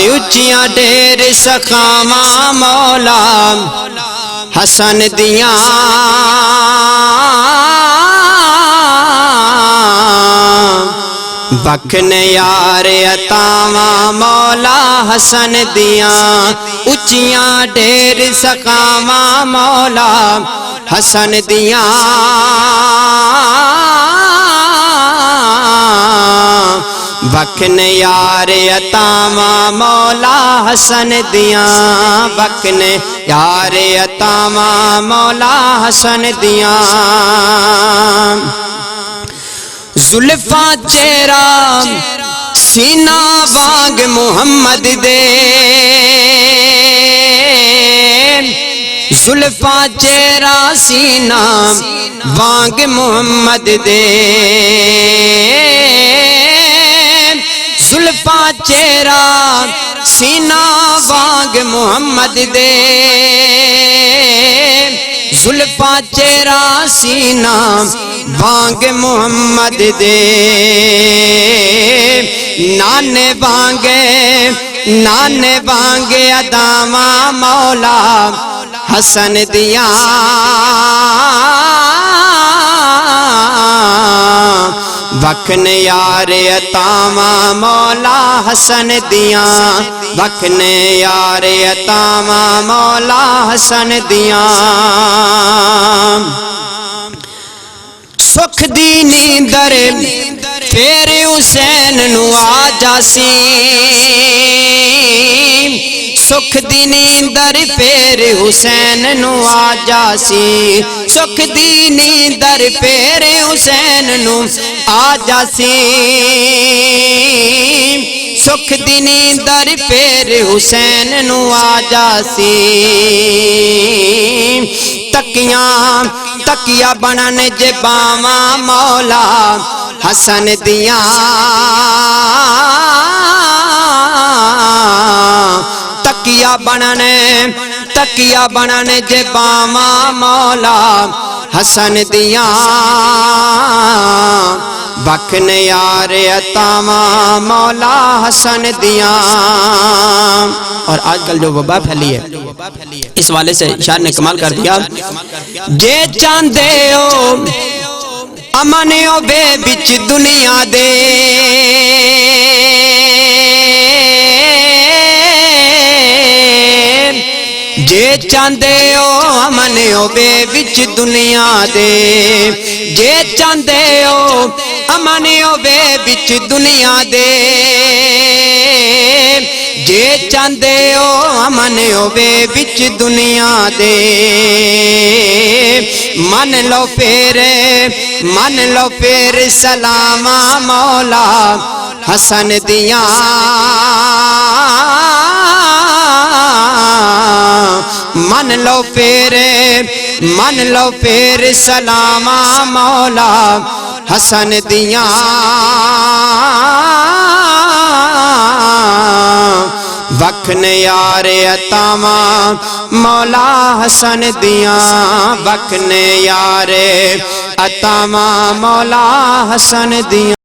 اچیاں ڈیر سخاواں مولا حسن دیاں بخن یار عطاواں مولا حسن دیاں اچیاں ڈیر سخاواں مولا حسن دیاں بخن یار عطاواں مولا حسن دیاں بخن یار عطاواں مولا حسن دیاں زلفاں چہرہ سینہ وانگ محمد دے زلفاں چہرہ سینہ وانگ محمد دے زلفاں چہرہ سینہ وانگ محمد دے زلفاں چہرہ سینہ وانگ محمد دے نانے وانگے اداواں مولا حسن دیاں بخن یار عطاواں مولا حسن دیاں بخن یار عطاواں مولا حسن دیاں سکھ دی نیندر پھر حسین نو آ جاسی سکھ دی نیندر پھر حسین نو آ جاسی سکھ دی نیندر پھر حسین نو آ جاسی سکھ دی نیندر پھر حسین نو آ جاسی تکیاں بنن جے باواں مولا حسن دیاں تکیاں بنن جے باواں مولا حسن دیاں بخن یار عطاواں مولا حسن دیاں اور آج کل جو وبا پھیلی ہے اس والے سے شاعر نے کمال کر دیا جے چاندے ہو امن ہو بے بچ دنیا دے جے چاندے ہو امن ہو بے بچ دنیا دے جے چاندے ہو امن ہو بے بچ دنیا دے جے چاندے ہو امن ہو بے بچ دنیا دے من لو پھر سلاماں مولا حسن دیاں من لو پھر سلاماں مولا حسن دیاں بخن یار عطاواں مولا حسن دیاں بخن یار عطاواں مولا حسن دیاں